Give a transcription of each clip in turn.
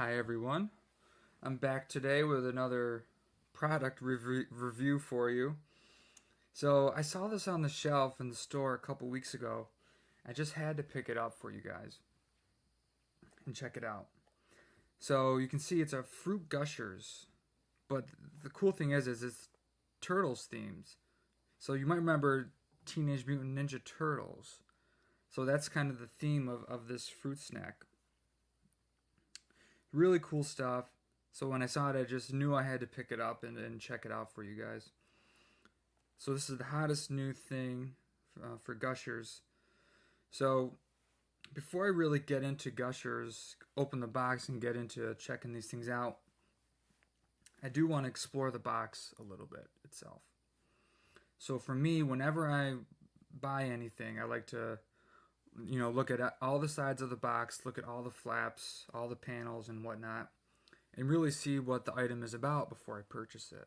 Hi everyone, I'm back today with another product review for you. So I saw this on the shelf in the store a couple weeks ago. I just had to pick it up for you guys and check it out. So you can see it's a fruit Gushers, but the cool thing is it's Turtles themes. So you might remember Teenage Mutant Ninja Turtles. So that's kind of the theme of this fruit snack. Really cool stuff. So when I saw it, I just knew I had to pick it up and check it out for you guys. So this is the hottest new thing for Gushers. So before I really get into Gushers, open the box and get into checking these things out, I do want to explore the box a little bit itself. So for me, whenever I buy anything, I like to look at all the sides of the box, look at all the flaps, all the panels and whatnot, and really see what the item is about before I purchase it.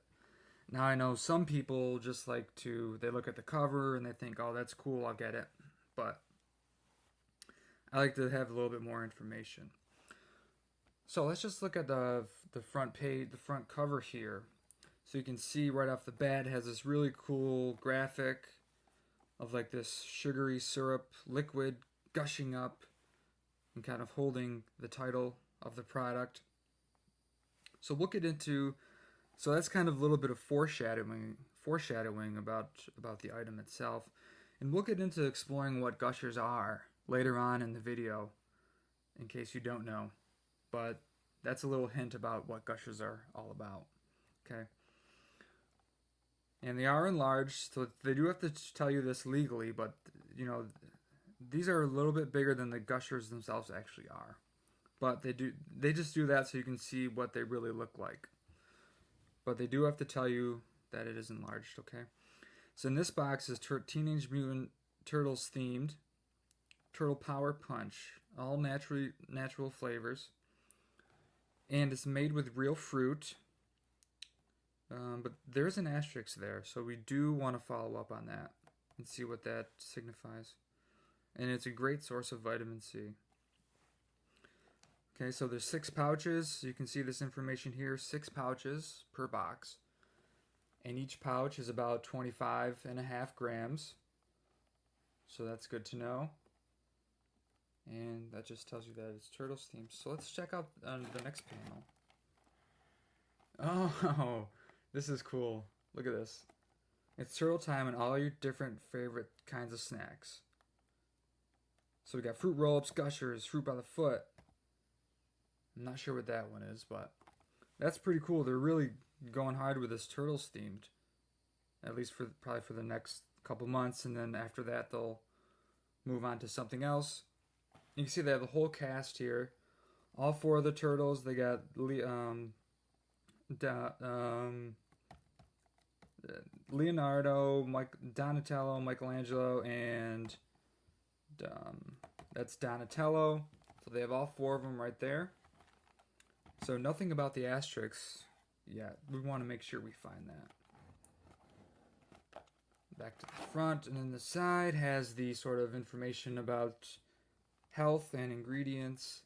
Now I know some people just like they look at the cover and they think, oh, that's cool, I'll get it. But I like to have a little bit more information. So let's just look at the front page, the front cover here. So you can see right off the bat, it has this really cool graphic of like this sugary syrup liquid gushing up and kind of holding the title of the product. So we'll get into, so that's kind of a little bit of foreshadowing about the item itself, and we'll get into exploring what Gushers are later on in the video, in case you don't know. But that's a little hint about what Gushers are all about. Okay. And they are enlarged, so they do have to tell you this legally, but these are a little bit bigger than the Gushers themselves actually are. But they just do that so you can see what they really look like. But they do have to tell you that it is enlarged, okay? So in this box is Teenage Mutant Turtles themed Turtle Power Punch, all natural flavors, and it's made with real fruit. But there's an asterisk there, so we do want to follow up on that and see what that signifies. And it's a great source of vitamin C. Okay, so there's 6 pouches. You can see this information here, 6 pouches per box. And each pouch is about 25.5 grams. So that's good to know. And that just tells you that it's Turtles themed. So let's check out the next panel. Oh, this is cool. Look at this. It's turtle time and all your different favorite kinds of snacks. So we got fruit roll-ups, Gushers, fruit by the foot. I'm not sure what that one is, but that's pretty cool. They're really going hard with this Turtles themed, at least probably for the next couple months, and then after that they'll move on to something else. You can see they have the whole cast here. All 4 of the turtles. They got Leonardo, Donatello, Michelangelo, and that's Donatello. So they have all 4 of them right there. So nothing about the asterisks yet. We want to make sure we find that. Back to the front, and then the side has the sort of information about health and ingredients.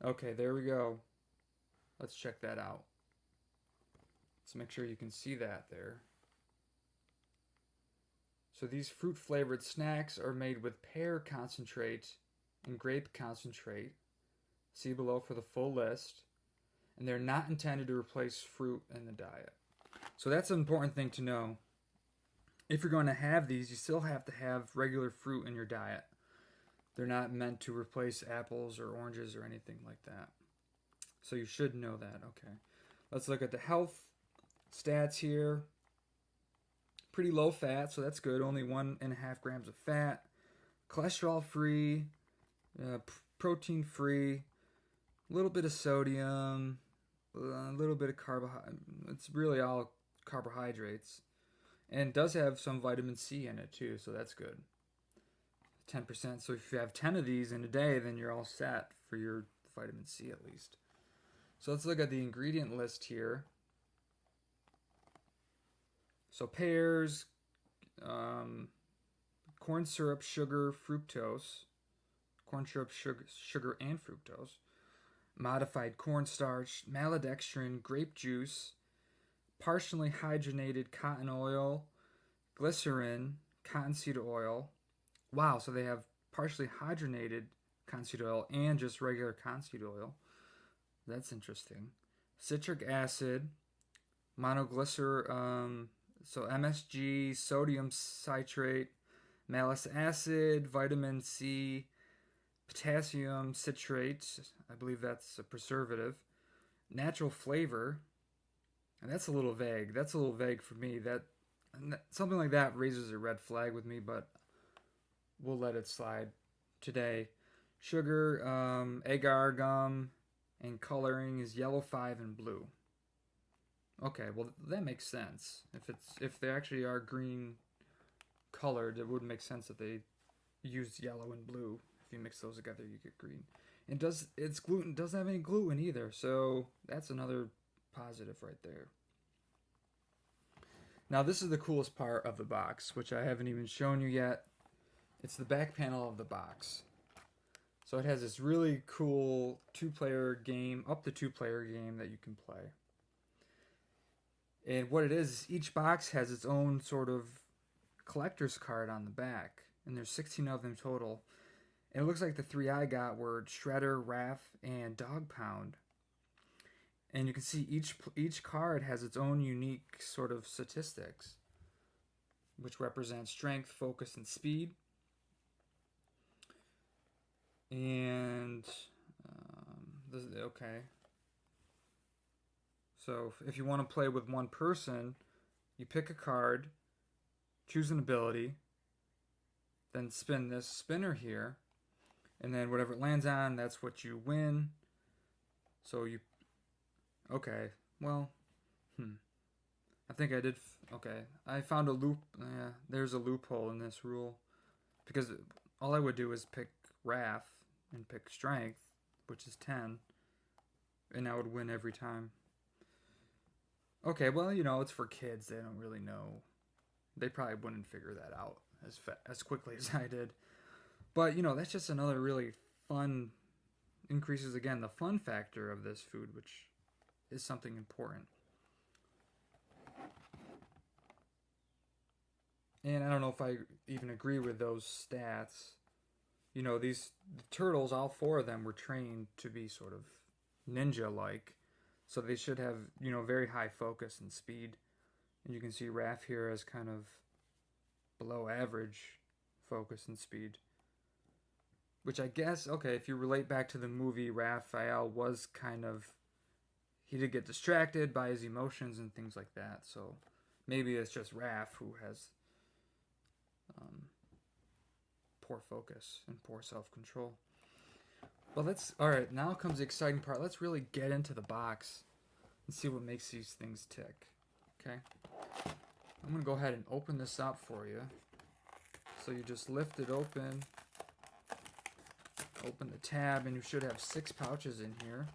Okay, there we go. Let's check that out. Let's make sure you can see that there. So these fruit flavored snacks are made with pear concentrate and grape concentrate. See below for the full list. And they're not intended to replace fruit in the diet. So that's an important thing to know. If you're going to have these, you still have to have regular fruit in your diet. They're not meant to replace apples or oranges or anything like that. So you should know that. Okay. Let's look at the health stats here. Pretty low fat, so that's good. Only 1.5 grams of fat. Cholesterol free. Protein free. A little bit of sodium. A little bit of carbohydrate. It's really all carbohydrates. And it does have some vitamin C in it too, so that's good. 10%. So if you have 10 of these in a day, then you're all set for your vitamin C at least. So let's look at the ingredient list here. So pears, corn syrup, sugar, fructose. Corn syrup, sugar, and fructose. modified cornstarch, maltodextrin, grape juice, partially hydrogenated cotton oil, glycerin, cottonseed oil. Wow, so they have partially hydrogenated cottonseed oil and just regular cottonseed oil. That's interesting. Citric acid, monoglycer, so MSG, sodium citrate, malic acid, vitamin C, potassium citrate. I believe that's a preservative. Natural flavor. And that's a little vague. That's a little vague for me. That something like that raises a red flag with me, but we'll let it slide today. Sugar, agar gum, and coloring is yellow 5 and blue. Okay, well that makes sense. If they actually are green colored, it would make sense that they used yellow and blue. If you mix those together, you get green. And it's gluten doesn't have any gluten either, so that's another positive right there. Now this is the coolest part of the box, which I haven't even shown you yet. It's the back panel of the box. So it has this really cool two-player game, up to two-player game that you can play. And what it is each box has its own sort of collector's card on the back. And there's 16 of them total. And it looks like the three I got were Shredder, Raph, and Dog Pound. And you can see each card has its own unique sort of statistics, which represent strength, focus, and speed. And, okay. So if you want to play with one person, you pick a card, choose an ability, then spin this spinner here, and then whatever it lands on, that's what you win. So you... Okay, well, I think I did... Okay, I found a loop... Yeah, there's a loophole in this rule. Because all I would do is pick Wrath and pick Strength, which is 10, and I would win every time. Okay, well, it's for kids. They don't really know. They probably wouldn't figure that out as quickly as I did. But, that's just another really fun... Increases, again, the fun factor of this food, which is something important. And I don't know if I even agree with those stats. The turtles, all four of them were trained to be sort of ninja-like. So they should have, very high focus and speed. And you can see Raph here as kind of below average focus and speed. Which I guess, okay, if you relate back to the movie, Raphael was kind of... He did get distracted by his emotions and things like that. So maybe it's just Raph who has poor focus and poor self-control. Well, alright, now comes the exciting part. Let's really get into the box and see what makes these things tick. Okay? I'm going to go ahead and open this up for you. So you just lift it open, open the tab, and you should have 6 pouches in here.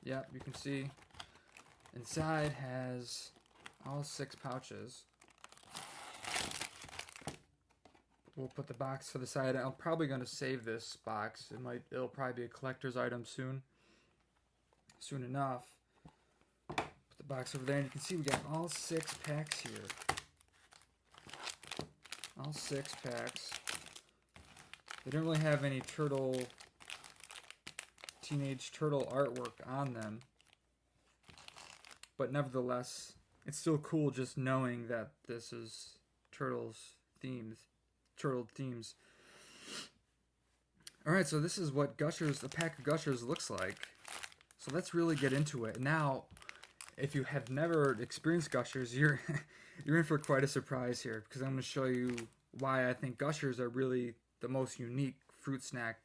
Yep, you can see inside has all 6 pouches. We'll put the box to the side. I'm probably going to save this box. It'll probably be a collector's item soon enough. Put the box over there, and you can see we got all 6 packs here. All 6 packs. They don't really have any Teenage Turtle artwork on them. But nevertheless, it's still cool just knowing that this is turtle themes. Alright, so this is what a pack of Gushers looks like. So let's really get into it. Now, if you have never experienced Gushers, you're in for quite a surprise here, because I'm going to show you why I think Gushers are really the most unique fruit snack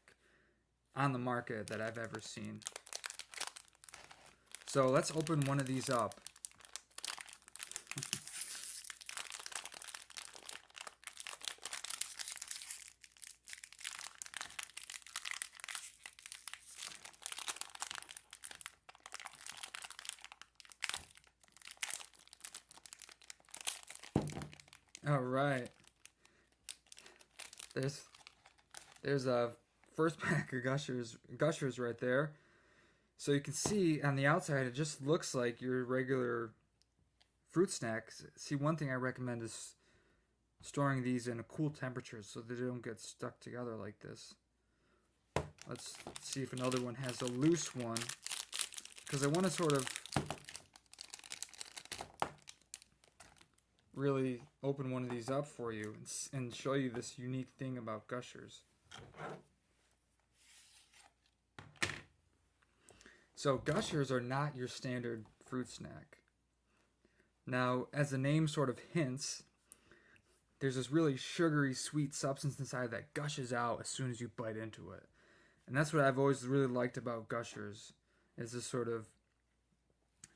on the market that I've ever seen. So let's open one of these up. All right. There's a first pack of Gushers right there. So you can see on the outside, it just looks like your regular fruit snacks. See, one thing I recommend is storing these in a cool temperature so they don't get stuck together like this. Let's see if another one has a loose one, because I want to sort of really open one of these up for you and show you this unique thing about Gushers. So Gushers are not your standard fruit snack. Now, as the name sort of hints, there's this really sugary, sweet substance inside that gushes out as soon as you bite into it. And that's what I've always really liked about Gushers, is this sort of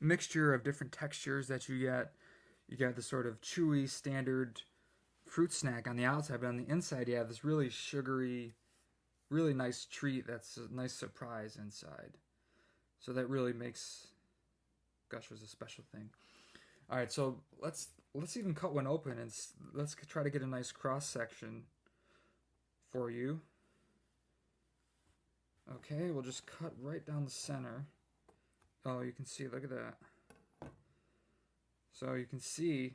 mixture of different textures that you get. You get the sort of chewy, standard fruit snack on the outside, but on the inside you have this really sugary, really nice treat that's a nice surprise inside. So that really makes Gushers a special thing. All right, so let's even cut one open and let's try to get a nice cross section for you. Okay, we'll just cut right down the center. Oh, you can see, look at that. So you can see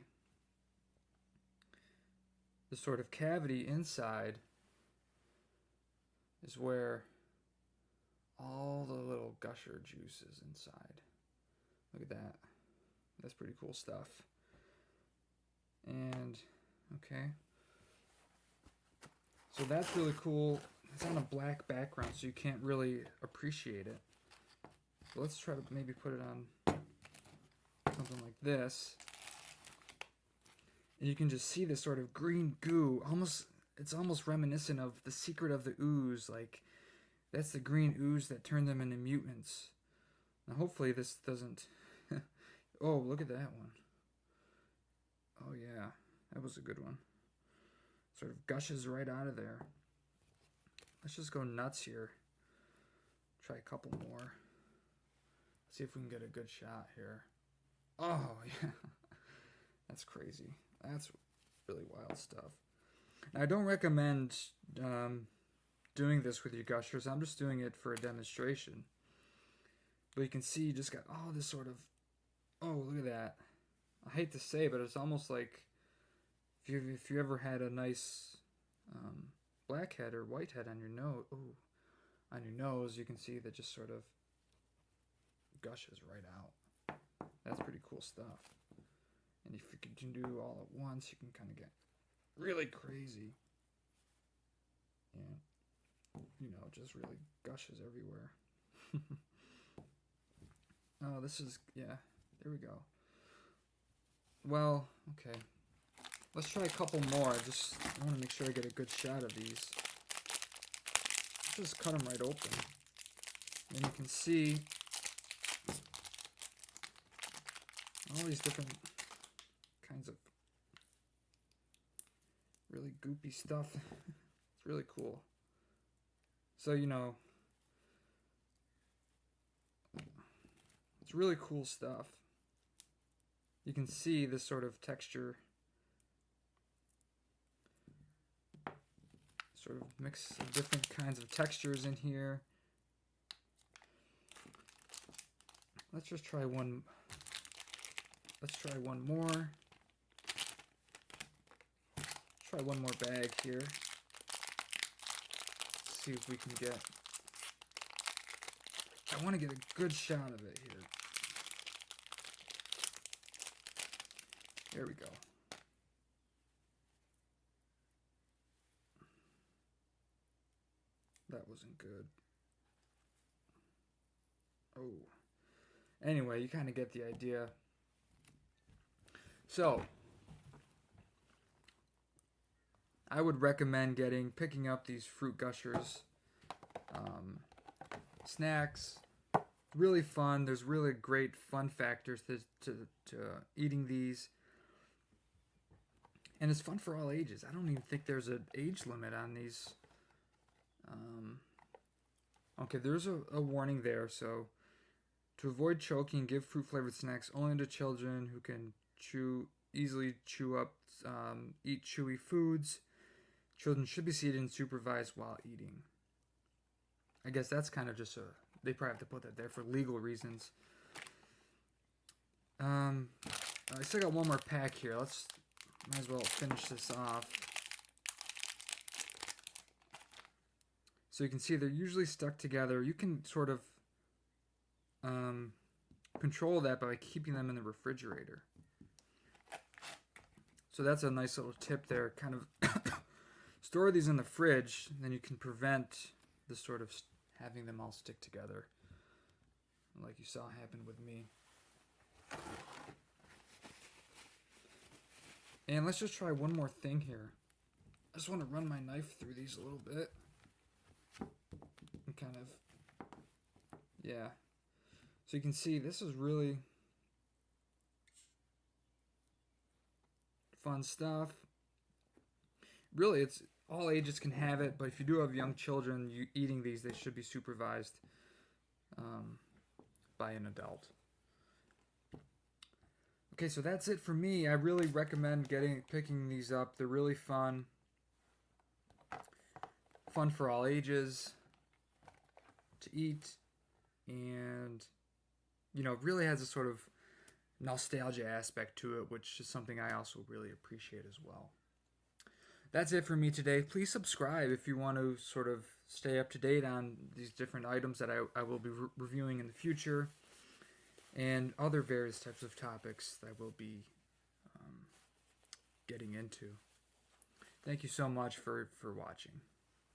the sort of cavity inside is where all the little Gusher juice is inside. Look at that. That's pretty cool stuff. And, okay. So that's really cool. It's on a black background, so you can't really appreciate it. So let's try to maybe put it on something like this. And you can just see this sort of green goo. It's almost reminiscent of The Secret of the Ooze. Like, that's the green ooze that turned them into mutants. Now, hopefully this doesn't... Oh, look at that one. Oh, yeah. That was a good one. Sort of gushes right out of there. Let's just go nuts here. Try a couple more. See if we can get a good shot here. Oh, yeah. That's crazy. That's really wild stuff. Now, I don't recommend doing this with your Gushers. I'm just doing it for a demonstration. But you can see you just got all this sort of... Oh, look at that. I hate to say, but it's almost like if you ever had a nice blackhead or whitehead on your nose, you can see that just sort of gushes right out. That's pretty cool stuff. And if you can do all at once, you can kind of get really crazy. And, just really gushes everywhere. Oh, this is, yeah, there we go. Well, okay. Let's try a couple more. I want to make sure I get a good shot of these. Just cut them right open. And you can see all these different kinds of really goopy stuff. It's really cool. So, it's really cool stuff. You can see this sort of texture, sort of mix of different kinds of textures in here. Let's just try one. Let's try one more. Try one more bag here. Let's see if we can get... I want to get a good shot of it here. There we go. That wasn't good. Oh. Anyway, you kind of get the idea. So, I would recommend picking up these Fruit Gushers snacks. Really fun. There's really great fun factors to eating these. And it's fun for all ages. I don't even think there's an age limit on these. Okay, there's a warning there. So, to avoid choking, give fruit-flavored snacks only to children who can easily chew up, eat chewy foods. Children should be seated and supervised while eating. I guess that's kind of just they probably have to put that there for legal reasons. I still got one more pack here. Might as well finish this off. So you can see they're usually stuck together. You can sort of control that by keeping them in the refrigerator. So that's a nice little tip there. Kind of store these in the fridge, then you can prevent the sort of having them all stick together, like you saw happen with me. And let's just try one more thing here. I just want to run my knife through these a little bit. And kind of, yeah. So you can see this is really fun stuff. Really, it's all ages can have it, but if you do have young children eating these, they should be supervised by an adult. Okay, so that's it for me. I really recommend picking these up. They're really fun. Fun for all ages to eat, and really has a sort of nostalgia aspect to it, which is something I also really appreciate as well. That's it for me today. Please subscribe if you want to sort of stay up to date on these different items that I will be reviewing in the future, and other various types of topics that we'll be getting into. Thank you so much for watching.